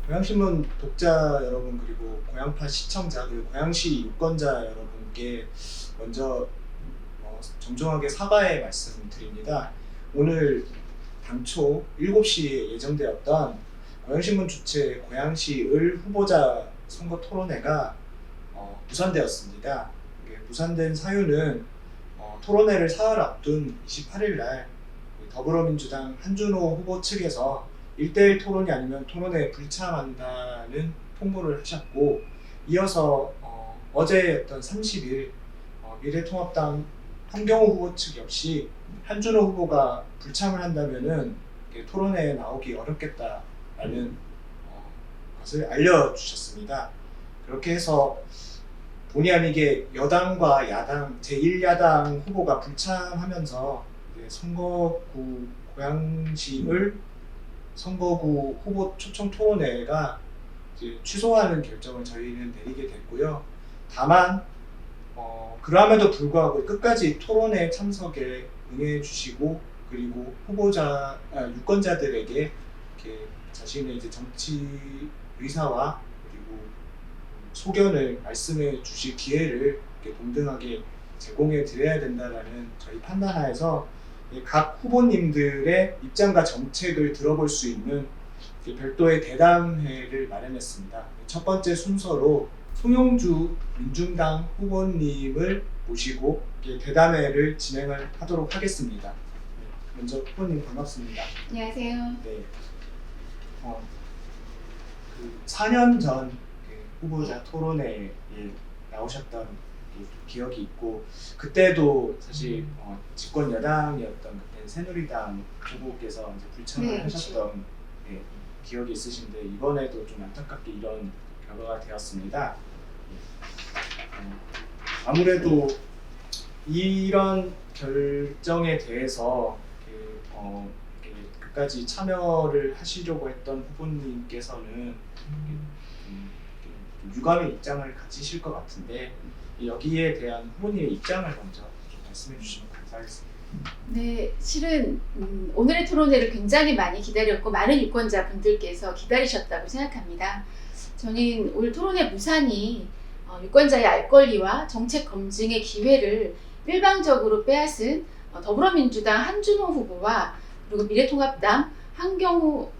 고양신문 독자 여러분, 그리고 고양파 시청자, 그리고 고양시 유권자 여러분께 먼저 정중하게 사과의 말씀 드립니다. 오늘 당초 7시에 예정되었던 고양신문 주최 고양시을 후보자 선거 토론회가 무산되었습니다. 이게 무산된 사유는 토론회를 사흘 앞둔 28일 날 더불어민주당 한준호 후보 측에서 1대1 토론이 아니면 토론회에 불참한다는 통보를 하셨고, 이어서 어제였던 30일 미래통합당 한경호 후보 측 역시 한준호 후보가 불참을 한다면은 토론회에 나오기 어렵겠다라는 것을 알려주셨습니다. 그렇게 해서 본의 아니게 여당과 야당, 제1야당 후보가 불참하면서 선거구 고양시을 선거구 후보 초청 토론회가 이제 취소하는 결정을 저희는 내리게 됐고요. 다만 그럼에도 불구하고 끝까지 토론회 참석에 응해 주시고, 그리고 유권자들에게 이렇게 자신의 이제 정치 의사와 그리고 소견을 말씀해 주실 기회를 이렇게 동등하게 제공해 드려야 된다라는 저희 판단하에서 각 후보님들의 입장과 정책을 들어볼 수 있는 별도의 대담회를 마련했습니다. 첫 번째 순서로 송영주 민중당 후보님을 모시고 대담회를 진행을 하도록 하겠습니다. 먼저 후보님 반갑습니다. 안녕하세요. 네. 4년 전 후보자 토론회에 나오셨던 기억이 있고, 그때도 사실 집권 여당이었던 그때 새누리당 후보께서 이제 불참을 하셨던 기억이 있으신데, 이번에도 좀 안타깝게 이런 결과가 되었습니다. 아무래도 이런 결정에 대해서 끝까지 참여를 하시려고 했던 후보님께서는 유감의 입장을 가지실 것 같은데, 여기에 대한 후보님의 입장을 먼저 좀 말씀해 주시면 감사하겠습니다. 네, 실은 오늘의 토론회를 굉장히 많이 기다렸고 많은 유권자분들께서 기다리셨다고 생각합니다. 저는 오늘 토론회 무산이 유권자의 알 권리와 정책 검증의 기회를 일방적으로 빼앗은 더불어민주당 한준호 후보와 그리고 미래통합당 한경호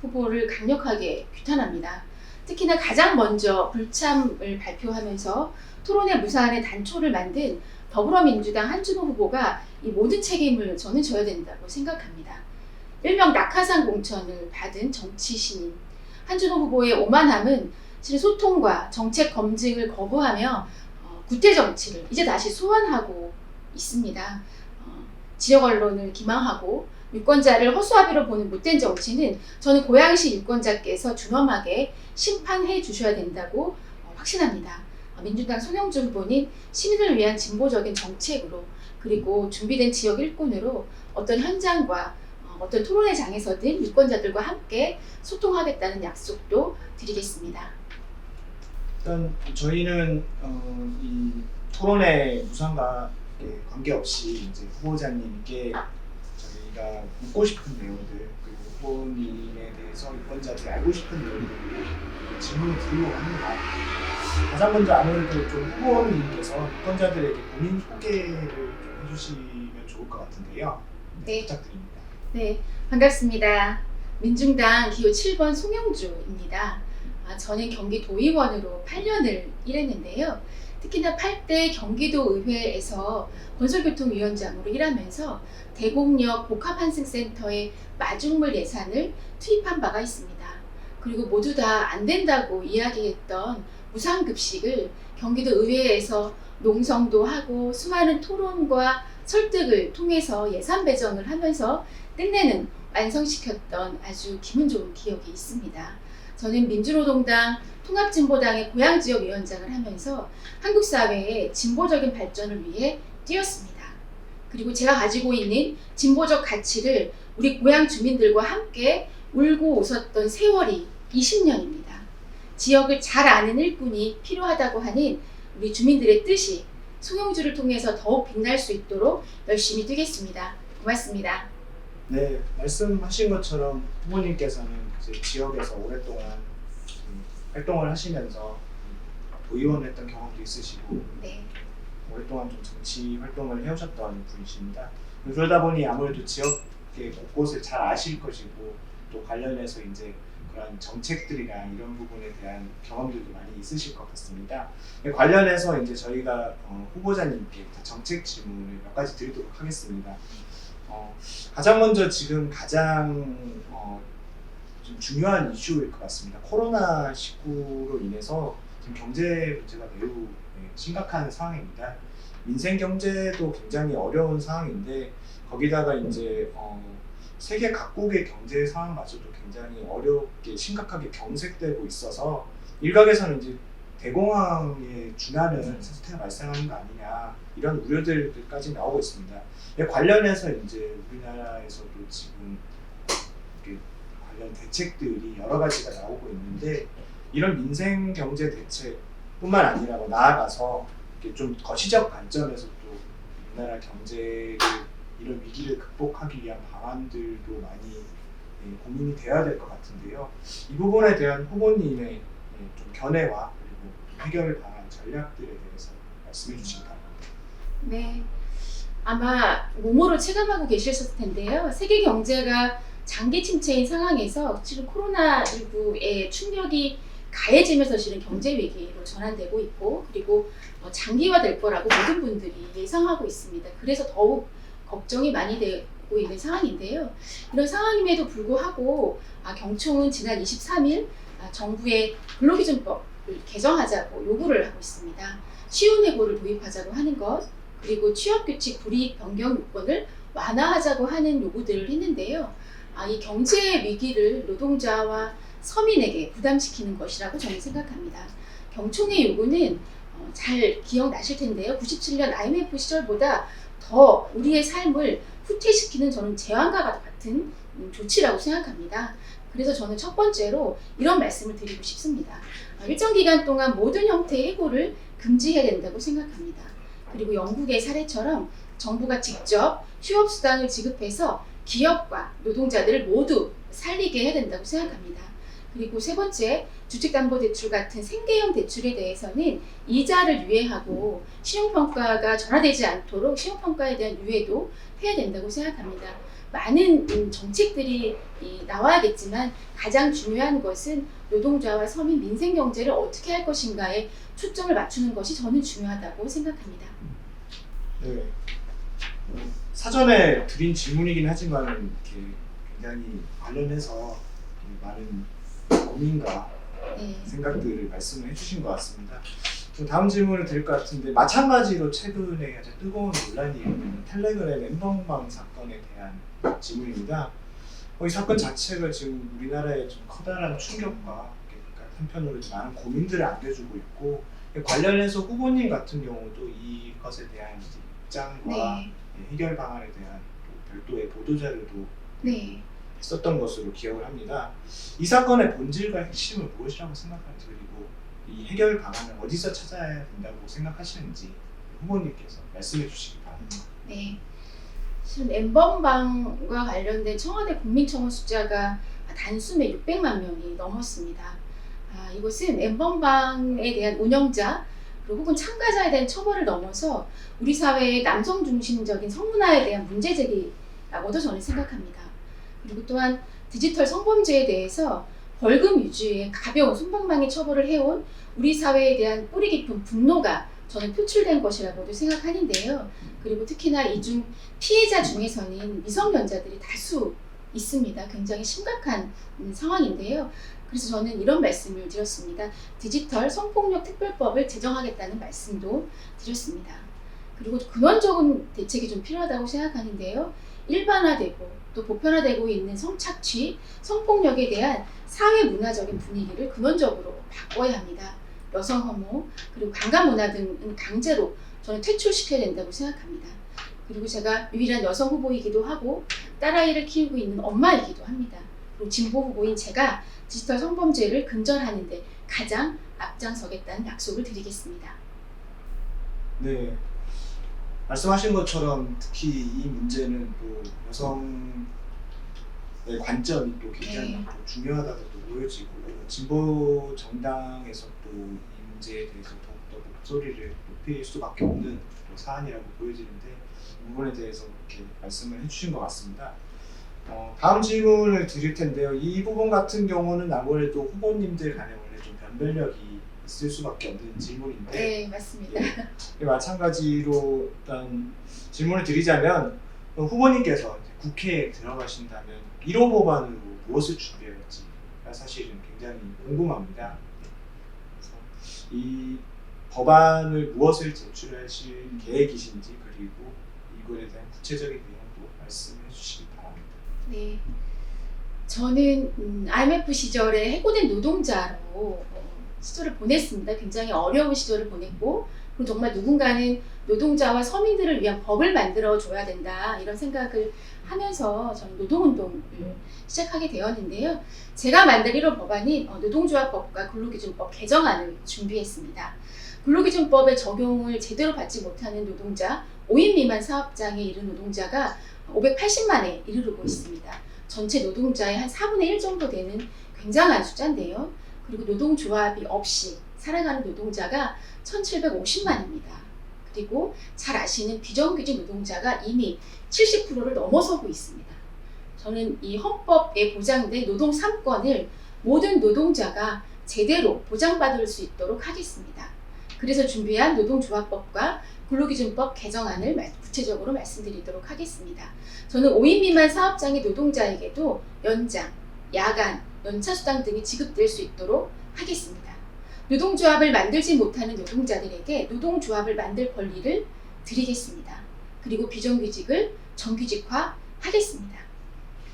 후보를 강력하게 규탄합니다. 특히나 가장 먼저 불참을 발표하면서 토론회 무산의 단초를 만든 더불어민주당 한준호 후보가 이 모든 책임을 저는 져야 된다고 생각합니다. 일명 낙하산 공천을 받은 정치 신인 한준호 후보의 오만함은 실은 소통과 정책 검증을 거부하며 구태 정치를 이제 다시 소환하고 있습니다. 지역 언론을 기망하고 유권자를 허수아비로 보는 못된 정치는 저는 고양시 유권자께서 준엄하게 심판해 주셔야 된다고 확신합니다. 민주당 송영주 후보는 시민을 위한 진보적인 정책으로, 그리고 준비된 지역 일꾼으로 어떤 현장과 어떤 토론회장에서든 유권자들과 함께 소통하겠다는 약속도 드리겠습니다. 일단 저희는 이 토론회 무산과 관계없이 이제 후보자님께 저희가 묻고 싶은 내용들, 그리고 후보님에 대해서 유권자들이 알고 싶은 내용들을 질문을 드리려고 합니다. 가장 먼저 아무래도 좀 후보님께서 유권자들에게 본인 소개를 좀 해주시면 좋을 것 같은데요. 네. 부탁드립니다. 네, 반갑습니다. 민중당 기호 7번 송영주입니다. 저는 경기도의원으로 8년을 일했는데요. 특히나 8대 경기도의회에서 건설교통위원장으로 일하면서 대곡역 복합환승센터의 마중물 예산을 투입한 바가 있습니다. 그리고 모두 다 안 된다고 이야기했던 무상급식을 경기도의회에서 농성도 하고 수많은 토론과 설득을 통해서 예산 배정을 하면서 끝내는 완성시켰던 아주 기분 좋은 기억이 있습니다. 저는 민주노동당 통합진보당의 고양지역위원장을 하면서 한국 사회의 진보적인 발전을 위해 뛰었습니다. 그리고 제가 가지고 있는 진보적 가치를 우리 고양 주민들과 함께 울고 웃었던 세월이 20년입니다. 지역을 잘 아는 일꾼이 필요하다고 하는 우리 주민들의 뜻이 송영주를 통해서 더욱 빛날 수 있도록 열심히 뛰겠습니다. 고맙습니다. 네, 말씀하신 것처럼 후보님께서는 이제 지역에서 오랫동안 활동을 하시면서 도의원을 했던 경험도 있으시고 네. 오랫동안 좀 정치 활동을 해오셨던 분이십니다. 그러다 보니 아무래도 지역의 곳곳을 잘 아실 것이고 또 관련해서 이제 그런 정책들이나 이런 부분에 대한 경험들도 많이 있으실 것 같습니다. 관련해서 이제 저희가 후보자님께 정책 질문을 몇 가지 드리도록 하겠습니다. 가장 먼저 지금 가장 좀 중요한 이슈일 것 같습니다. 코로나19로 인해서 지금 경제 문제가 매우 심각한 상황입니다. 민생 경제도 굉장히 어려운 상황인데 거기다가 이제 세계 각국의 경제 상황마저도 굉장히 어렵게 심각하게 경색되고 있어서 일각에서는 이제 대공황에 준하는 사태가 발생하는 거 아니냐 이런 우려들까지 나오고 있습니다. 관련해서 이제 우리나라에서도 지금 관련 대책들이 여러 가지가 나오고 있는데 이런 민생 경제 대책뿐만 아니라 나아가서 좀 거시적 관점에서 또 우리나라 경제를 이런 위기를 극복하기 위한 방안들도 많이 고민이 되어야 될 것 같은데요. 이 부분에 대한 후보님의 좀 견해와 그리고 해결 방안 전략들에 대해서 말씀해 주시기 바랍니다. 네. 아마 몸으로 체감하고 계셨을 텐데요. 세계 경제가 장기 침체인 상황에서 지금 코로나19의 충격이 가해지면서 실은 경제 위기로 전환되고 있고 그리고 장기화될 거라고 모든 분들이 예상하고 있습니다. 그래서 더욱 걱정이 많이 되고 있는 상황인데요. 이런 상황임에도 불구하고 경총은 지난 23일 정부의 근로기준법을 개정하자고 요구를 하고 있습니다. 시운해고를 도입하자고 하는 것 그리고 취업규칙 불이익 변경 요건을 완화하자고 하는 요구들을 했는데요. 이 경제 위기를 노동자와 서민에게 부담시키는 것이라고 저는 생각합니다. 경총의 요구는 잘 기억나실 텐데요. 97년 IMF 시절보다 더 우리의 삶을 후퇴시키는 저는 재앙과 같은 조치라고 생각합니다. 그래서 저는 첫 번째로 이런 말씀을 드리고 싶습니다. 일정 기간 동안 모든 형태의 해고를 금지해야 된다고 생각합니다. 그리고 영국의 사례처럼 정부가 직접 휴업수당을 지급해서 기업과 노동자들을 모두 살리게 해야 된다고 생각합니다. 그리고 세 번째, 주택담보대출 같은 생계형 대출에 대해서는 이자를 유예하고 신용평가가 전환되지 않도록 신용평가에 대한 유예도 해야 된다고 생각합니다. 많은 정책들이 나와야겠지만 가장 중요한 것은 노동자와 서민 민생 경제를 어떻게 할 것인가에 초점을 맞추는 것이 저는 중요하다고 생각합니다. 네. 사전에 드린 질문이긴 하지만 이렇게 굉장히 관련해서 많은 고민과 생각들을 말씀을 해주신 것 같습니다. 다음 질문을 드릴 것 같은데 마찬가지로 최근에 아주 뜨거운 논란이 있는 텔레그램 엠번방 사건에 대한 질문입니다. 이 사건 자체가 지금 우리나라에 좀 커다란 충격과 한편으로 많은 고민들을 안겨주고 있고 관련해서 후보님 같은 경우도 이것에 대한 입장과 해결 방안에 대한 별도의 보도자료도 있었던 것으로 기억을 합니다. 이 사건의 본질과 핵심은 무엇이라고 생각하는지 그리고 이 해결 방안을 어디서 찾아야 된다고 생각하시는지 후보님께서 말씀해 주시기 바랍니다. 네. 실은 엠번방과 관련된 청와대 국민청원 숫자가 단숨에 600만 명이 넘었습니다. 이것은 엠번방에 대한 운영자 그리고 혹은 참가자에 대한 처벌을 넘어서 우리 사회의 남성 중심적인 성문화에 대한 문제 제기라고도 저는 생각합니다. 그리고 또한 디지털 성범죄에 대해서 벌금 위주의 가벼운 솜방망이 처벌을 해온 우리 사회에 대한 뿌리 깊은 분노가 저는 표출된 것이라고도 생각하는데요. 그리고 특히나 이 중 피해자 중에서는 미성년자들이 다수 있습니다. 굉장히 심각한 상황인데요. 그래서 저는 이런 말씀을 드렸습니다. 디지털 성폭력 특별법을 제정하겠다는 말씀도 드렸습니다. 그리고 근원적인 대책이 좀 필요하다고 생각하는데요. 일반화되고 또 보편화되고 있는 성착취, 성폭력에 대한 사회 문화적인 분위기를 근원적으로 바꿔야 합니다. 여성 혐오, 그리고 강간 문화 등은 강제로 저는 퇴출시켜야 된다고 생각합니다. 그리고 제가 유일한 여성 후보이기도 하고 딸아이를 키우고 있는 엄마이기도 합니다. 그리고 진보 후보인 제가 디지털 성범죄를 근절하는 데 가장 앞장서겠다는 약속을 드리겠습니다. 네. 말씀하신 것처럼 특히 이 문제는 또 여성의 관점이 또 굉장히 또 중요하다고 보여지고 진보 정당에서 또 이 문제에 대해서 더욱더 목소리를 높일 수밖에 없는 또 사안이라고 보여지는데 이 부분에 대해서 이렇게 말씀을 해주신 것 같습니다. 다음 질문을 드릴 텐데요. 이 부분 같은 경우는 아무래도 후보님들 간에 원래 좀 변별력이 있을 수밖에 없는 질문인데 네, 맞습니다. 마찬가지로 일단 질문을 드리자면 후보님께서 이제 국회에 들어가신다면 1호 법안으로 무엇을 준비할지가 사실은 굉장히 궁금합니다. 그래서 이 법안을 무엇을 제출하실 계획이신지 그리고 이거에 대한 구체적인 내용도 말씀해 주시기 바랍니다. 네, 저는 IMF 시절에 해고된 노동자로 시절을 보냈습니다. 굉장히 어려운 시절을 보냈고 그리고 정말 누군가는 노동자와 서민들을 위한 법을 만들어 줘야 된다 이런 생각을 하면서 저는 노동운동을 시작하게 되었는데요. 제가 만든 1호 법안인 노동조합법과 근로기준법 개정안을 준비했습니다. 근로기준법의 적용을 제대로 받지 못하는 노동자, 5인 미만 사업장에 이른 노동자가 580만에 이르르고 있습니다. 전체 노동자의 한 4분의 1 정도 되는 굉장한 숫자인데요. 그리고 노동조합이 없이 살아가는 노동자가 1750만입니다. 그리고 잘 아시는 비정규직 노동자가 이미 70%를 넘어서고 있습니다. 저는 이 헌법에 보장된 노동 3권을 모든 노동자가 제대로 보장받을 수 있도록 하겠습니다. 그래서 준비한 노동조합법과 근로기준법 개정안을 구체적으로 말씀드리도록 하겠습니다. 저는 5인 미만 사업장의 노동자에게도 연장, 야간, 연차수당 등이 지급될 수 있도록 하겠습니다. 노동조합을 만들지 못하는 노동자들에게 노동조합을 만들 권리를 드리겠습니다. 그리고 비정규직을 정규직화 하겠습니다.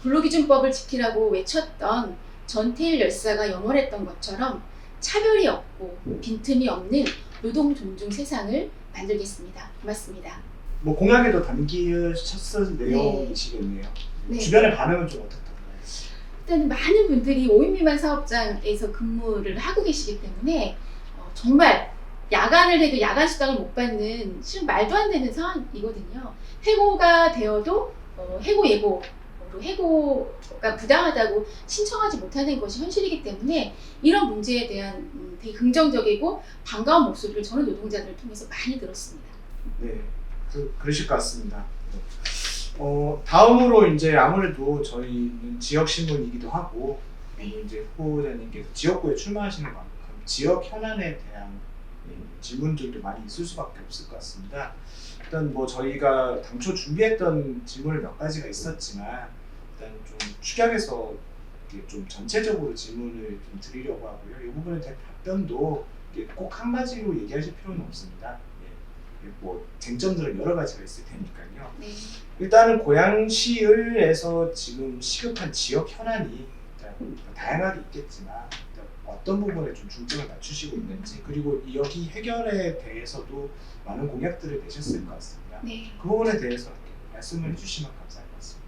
근로기준법을 지키라고 외쳤던 전태일 열사가 영원했던 것처럼 차별이 없고 빈틈이 없는 노동 존중 세상을 만들겠습니다. 고맙습니다. 뭐 공약에도 담기셨을 내용이시겠네요. 네. 주변의 반응은 좀 어떻던가요? 일단 많은 분들이 5인 미만 사업장에서 근무를 하고 계시기 때문에 정말 야간을 해도 야간 수당을 못 받는 실은 말도 안 되는 상황이거든요. 해고가 되어도 해고 예고로 해고가 부당하다고 신청하지 못하는 것이 현실이기 때문에 이런 문제에 대한 되게 긍정적이고 반가운 목소리를 저는 노동자들을 통해서 많이 들었습니다. 네, 그러실 것 같습니다. 다음으로 이제 아무래도 저희는 지역 신문이기도 하고 그리고 이제 후보자님께서 지역구에 출마하시는 만큼 지역 현안에 대한 질문들도 많이 있을 수밖에 없을 것 같습니다. 일단 뭐 저희가 당초 준비했던 질문을 몇 가지가 있었지만 일단 좀 축약해서 좀 전체적으로 질문을 좀 드리려고 하고요. 이 부분에 대한 답변도 꼭 한 가지로 얘기하실 필요는 없습니다. 뭐 쟁점들은 여러 가지가 있을 테니까요. 네. 일단은 고양시을에서 지금 시급한 지역 현안이 일단 다양하게 있겠지만 일단 어떤 부분에 좀 중점을 맞추시고 있는지 그리고 여기 해결에 대해서도 많은 공약들을 내셨을 것 같습니다. 네. 그 부분에 대해서 말씀을 해주시면 감사할 것 같습니다.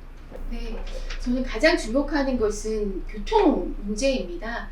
네, 저는 가장 주목하는 것은 교통 문제입니다.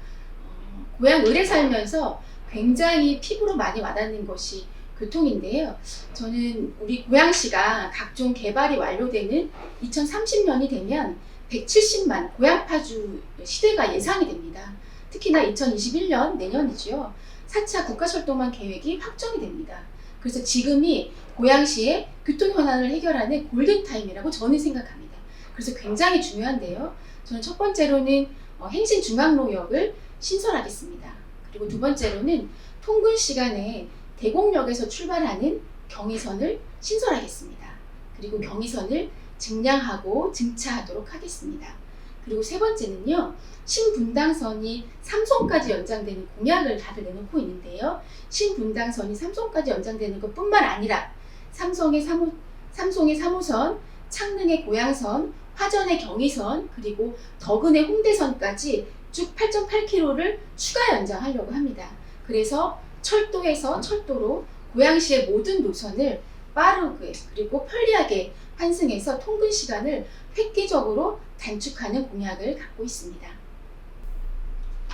고향을에 살면서 굉장히 피부로 많이 와닿는 것이 교통인데요. 저는 우리 고양시가 각종 개발이 완료되는 2030년이 되면 170만 고양파주 시대가 예상이 됩니다. 특히나 2021년 내년이죠. 4차 국가철도망 계획이 확정이 됩니다. 그래서 지금이 고양시의 교통 현안을 해결하는 골든타임이라고 저는 생각합니다. 그래서 굉장히 중요한데요. 저는 첫 번째로는 행신중앙로역을 신설하겠습니다. 그리고 두 번째로는 통근 시간에 대곡역에서 출발하는 경의선을 신설하겠습니다. 그리고 경의선을 증량하고 증차하도록 하겠습니다. 그리고 세 번째는요. 신분당선이 삼성까지 연장되는 공약을 다들 내놓고 있는데요. 신분당선이 삼성까지 연장되는 것뿐만 아니라 삼성의 3호선, 창릉의 고양선, 화전의 경의선, 그리고 덕은의 홍대선까지 쭉 8.8km를 추가 연장하려고 합니다. 그래서 철도에서 철도로 고양시의 모든 노선을 빠르게 그리고 편리하게 환승해서 통근 시간을 획기적으로 단축하는 공약을 갖고 있습니다.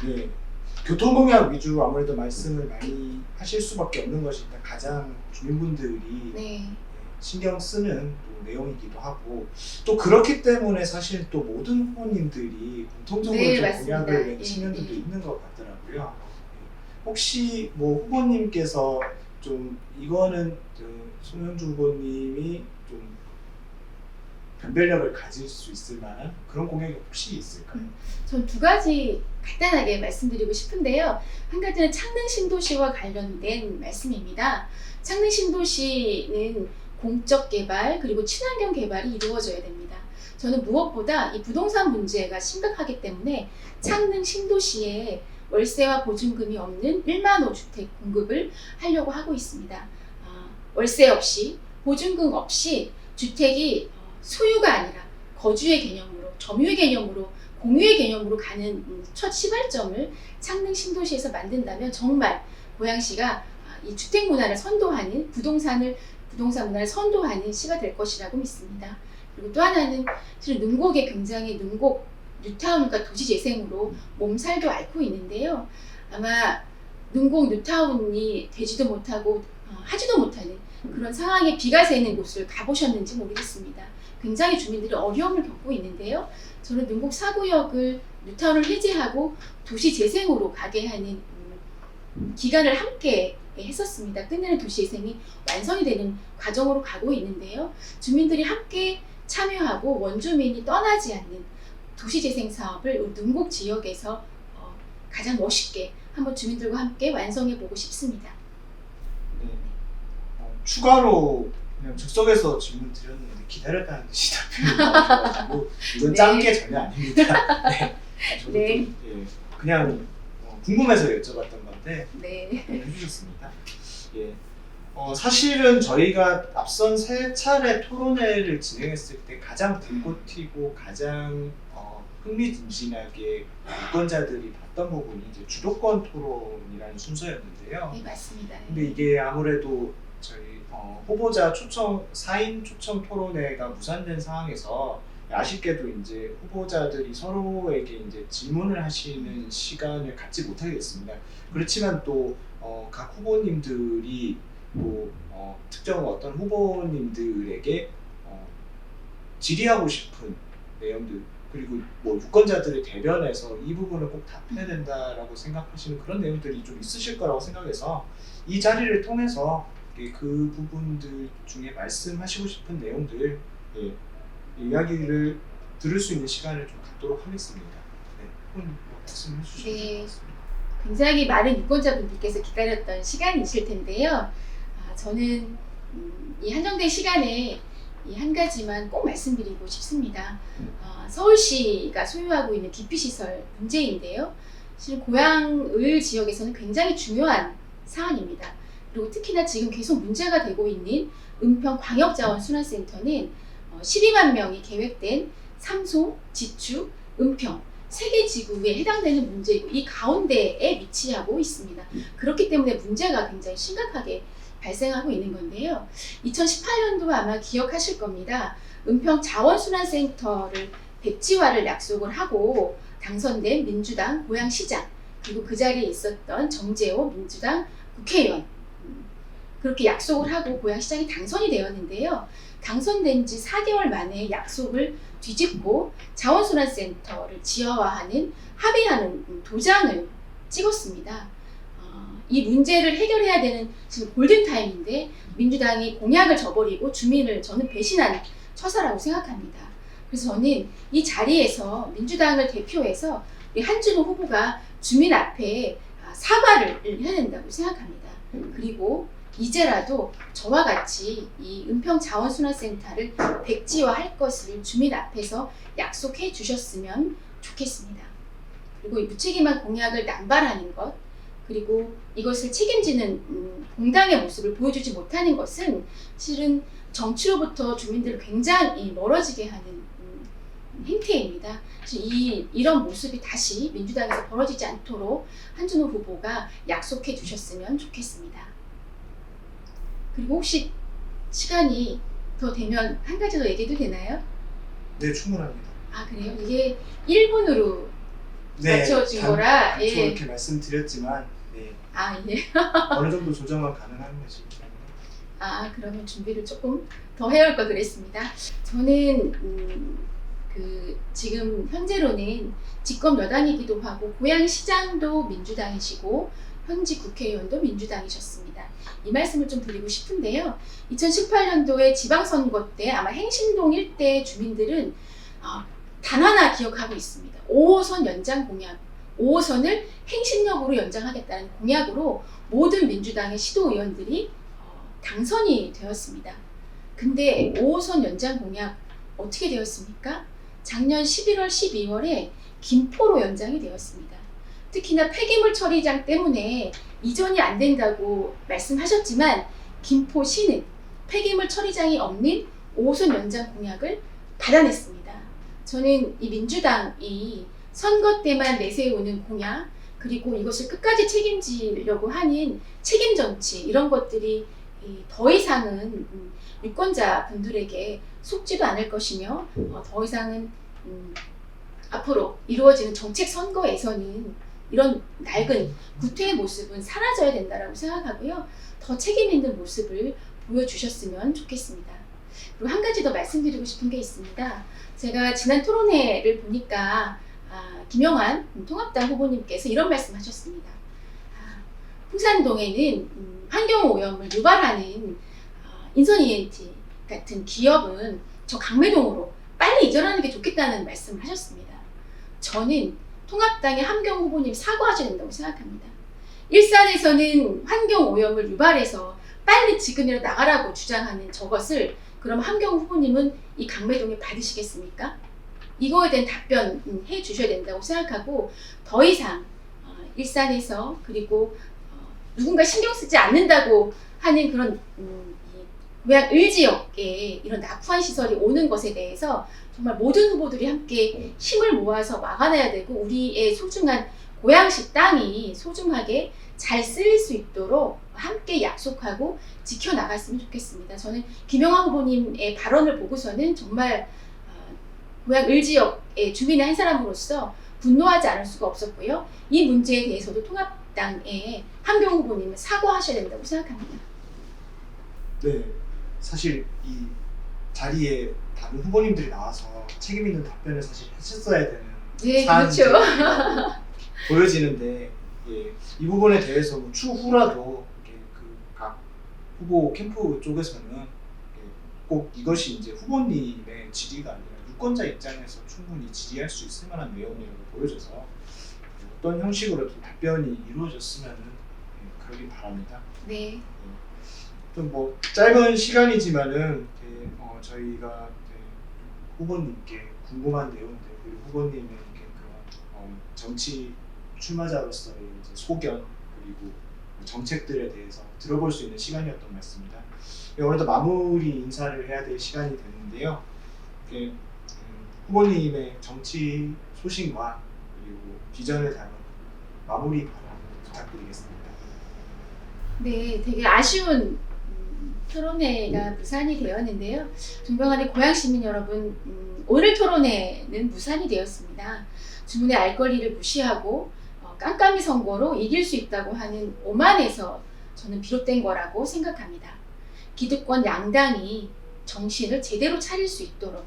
네, 교통공약 위주로 아무래도 말씀을 많이 하실 수밖에 없는 것이 가장 주민분들이 네. 신경 쓰는 또 내용이기도 하고 또 그렇기 때문에 사실 또 모든 후보님들이 공통적으로 네, 좀 맞습니다. 공약을 낸 예, 측면들도 예. 있는 것 같더라고요. 혹시 뭐 후보님께서 좀 이거는 송영주 후보님이 좀 변별력을 가질 수 있을 만한 그런 공약이 혹시 있을까요? 전 두 가지 간단하게 말씀드리고 싶은데요. 한 가지는 창릉 신도시와 관련된 말씀입니다. 창릉 신도시는 공적 개발 그리고 친환경 개발이 이루어져야 됩니다. 저는 무엇보다 이 부동산 문제가 심각하기 때문에 창릉 신도시에 월세와 보증금이 없는 1만 호 주택 공급을 하려고 하고 있습니다. 월세 없이 보증금 없이 주택이 소유가 아니라 거주의 개념으로 점유의 개념으로 공유의 개념으로 가는 첫 시발점을 창릉 신도시에서 만든다면 정말 고양시가 이 주택 문화를 선도하는 부동산 문화를 선도하는 시가 될 것이라고 믿습니다. 그리고 또 하나는 사실 능곡에 굉장히 능곡 뉴타운과 도시재생으로 몸살도 앓고 있는데요. 아마 능곡 뉴타운이 되지도 못하고 하지도 못하는 그런 상황에 비가 새는 곳을 가보셨는지 모르겠습니다. 굉장히 주민들이 어려움을 겪고 있는데요. 저는 능곡 4구역을 뉴타운을 해제하고 도시재생으로 가게 하는 기간을 함께 했었습니다. 끝내는 도시재생이 완성이 되는 과정으로 가고 있는데요. 주민들이 함께 참여하고 원주민이 떠나지 않는 도시재생 사업을 능곡 지역에서 가장 멋있게 한번 주민들과 함께 완성해 보고 싶습니다. 네. 추가로 그냥 즉석에서 질문 드렸는데 기다렸다는 듯이 답변이 나와가지고 이건 네. 짠 게 전혀 아닙니다. 네. 저도 네. 좀, 그냥 궁금해서 여쭤봤던 건데 네. 해주셨습니다. 예. 사실은 저희가 앞선 세 차례 토론회를 진행했을 때 가장 불꽃 튀고 가장 흥미진진하게 유권자들이 봤던 부분이 이제 주도권 토론이라는 순서였는데요. 네, 맞습니다. 근데 이게 아무래도 저희 후보자 초청 4인 초청 토론회가 무산된 상황에서 아쉽게도 이제 후보자들이 서로에게 이제 질문을 하시는 시간을 갖지 못하게 됐습니다. 그렇지만 또 각 후보님들이 또 특정 어떤 후보님들에게 질의하고 싶은 내용들 그리고 뭐 유권자들의 대변에서 이 부분을 꼭 답해야 된다라고 생각하시는 그런 내용들이 좀 있으실 거라고 생각해서 이 자리를 통해서 그 부분들 중에 말씀하시고 싶은 내용들 이야기를 들을 수 있는 시간을 좀 갖도록 하겠습니다. 네, 한번 말씀해 주시면 네. 좋을 것 같습니다. 굉장히 많은 유권자분들께서 기다렸던 시간이실 텐데요. 저는 이 한정된 시간에 이 한 가지만 꼭 말씀드리고 싶습니다. 서울시가 소유하고 있는 기피시설 문제인데요. 사실 고양을 지역에서는 굉장히 중요한 사안입니다. 그리고 특히나 지금 계속 문제가 되고 있는 은평광역자원순환센터는 12만 명이 계획된 삼송, 지축, 은평 3개 지구에 해당되는 문제이고 이 가운데에 위치하고 있습니다. 그렇기 때문에 문제가 굉장히 심각하게 발생하고 있는 건데요. 2018년도 아마 기억하실 겁니다. 은평 자원순환센터를 백지화를 약속을 하고 당선된 민주당 고양시장 그리고 그 자리에 있었던 정재호 민주당 국회의원 그렇게 약속을 하고 고양시장이 당선이 되었는데요. 당선된 지 4개월 만에 약속을 뒤집고 자원순환센터를 지하화하는 합의하는 도장을 찍었습니다. 이 문제를 해결해야 되는 지금 골든타임인데 민주당이 공약을 저버리고 주민을 저는 배신한 처사라고 생각합니다. 그래서 저는 이 자리에서 민주당을 대표해서 우리 한준호 후보가 주민 앞에 사과를 해야 된다고 생각합니다. 그리고 이제라도 저와 같이 이 은평 자원순환센터를 백지화할 것을 주민 앞에서 약속해 주셨으면 좋겠습니다. 그리고 이 무책임한 공약을 남발하는 것 그리고 이것을 책임지는 공당의 모습을 보여주지 못하는 것은 실은 정치로부터 주민들을 굉장히 멀어지게 하는 행태입니다. 이런 모습이 다시 민주당에서 벌어지지 않도록 한준호 후보가 약속해 주셨으면 좋겠습니다. 그리고 혹시 시간이 더 되면 한 가지 더 얘기해도 되나요? 네, 충분합니다. 아 그래요? 이게 1분으로 맞춰진 거라 예. 이렇게 말씀드렸지만 네, 아 예. 어느 정도 조정은 가능한 것이기 때문에 그러면 준비를 조금 더 해야 할 걸 그랬습니다. 저는 지금 현재로는 집권 여당이기도 하고 고양시장도 민주당이시고 현지 국회의원도 민주당이셨습니다. 이 말씀을 좀 드리고 싶은데요. 2018년도에 지방선거 때 아마 행신동 일대 주민들은 단 하나 기억하고 있습니다. 5호선 연장 공약, 5호선을 행신역으로 연장하겠다는 공약으로 모든 민주당의 시도의원들이 당선이 되었습니다. 근데 5호선 연장 공약 어떻게 되었습니까? 작년 11월, 12월에 김포로 연장이 되었습니다. 특히나 폐기물 처리장 때문에 이전이 안 된다고 말씀하셨지만 김포시는 폐기물 처리장이 없는 5호선 연장 공약을 받아냈습니다. 저는 이 민주당이 선거 때만 내세우는 공약, 그리고 이것을 끝까지 책임지려고 하는 책임 정치, 이런 것들이 더 이상은 유권자 분들에게 속지도 않을 것이며 더 이상은 앞으로 이루어지는 정책 선거에서는 이런 낡은 구태의 모습은 사라져야 된다고 생각하고요. 더 책임 있는 모습을 보여주셨으면 좋겠습니다. 그리고 한 가지 더 말씀드리고 싶은 게 있습니다. 제가 지난 토론회를 보니까 김영환 통합당 후보님께서 이런 말씀하셨습니다. 풍산동에는 환경오염을 유발하는 인선 ENT 같은 기업은 저 강매동으로 빨리 이전하는 게 좋겠다는 말씀을 하셨습니다. 저는 통합당의 함경 후보님 사과하셔야 된다고 생각합니다. 일산에서는 환경오염을 유발해서 빨리 지금이라도 나가라고 주장하는 저것을 그럼 함경 후보님은 이 강매동에 받으시겠습니까? 이거에 대한 답변 해주셔야 된다고 생각하고 더 이상 일산에서 그리고 누군가 신경 쓰지 않는다고 하는 그런 고향 을지역에 이런 낙후한 시설이 오는 것에 대해서 정말 모든 후보들이 함께 힘을 모아서 막아내야 되고 우리의 소중한 고향시 땅이 소중하게 잘 쓰일 수 있도록 함께 약속하고 지켜나갔으면 좋겠습니다. 저는 김영환 후보님의 발언을 보고서는 정말 고향 을지역의 주민의 한 사람으로서 분노하지 않을 수가 없었고요. 이 문제에 대해서도 통합당의 함경 후보님은 사과하셔야 된다고 생각합니다. 네, 사실 이 자리에 다른 후보님들이 나와서 책임 있는 답변을 사실 했었어야 되는 네, 그렇죠. 보여지는데 이 부분에 대해서 뭐 추후라도 각 후보 캠프 쪽에서는 꼭 이것이 이제 후보님의 질의가 아니라 유권자 입장에서 충분히 질의할 수 있을 만한 내용이라고 보여져서 어떤 형식으로도 답변이 이루어졌으면 그러길 바랍니다. 네. 좀 뭐 짧은 시간이지만은 저희가 후보님께 궁금한 내용들 그리고 후보님의 그런 정치 출마자로서의 이제 소견 그리고 정책들에 대해서 들어볼 수 있는 시간이었던 것 같습니다. 오늘도 마무리 인사를 해야 될 시간이 됐는데요. 후보님의 정치 소신과 그리고 비전을 담은 마무리 발언 부탁드리겠습니다. 네, 되게 아쉬운 토론회가 무산이 되었는데요. 존경하는 고향 시민 여러분, 오늘 토론회는 무산이 되었습니다. 주문의 알 권리를 무시하고 깜깜이 선거로 이길 수 있다고 하는 오만에서 저는 비롯된 거라고 생각합니다. 기득권 양당이 정신을 제대로 차릴 수 있도록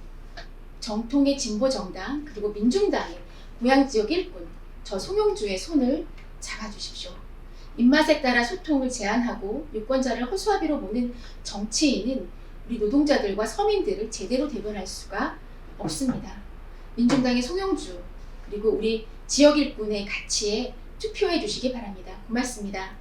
정통의 진보정당 그리고 민중당의 고향지역 일꾼 저 송영주의 손을 잡아주십시오. 입맛에 따라 소통을 제한하고 유권자를 허수아비로 보는 정치인은 우리 노동자들과 서민들을 제대로 대변할 수가 없습니다. 민중당의 송영주 그리고 우리 지역 일꾼의 가치에 투표해 주시기 바랍니다. 고맙습니다.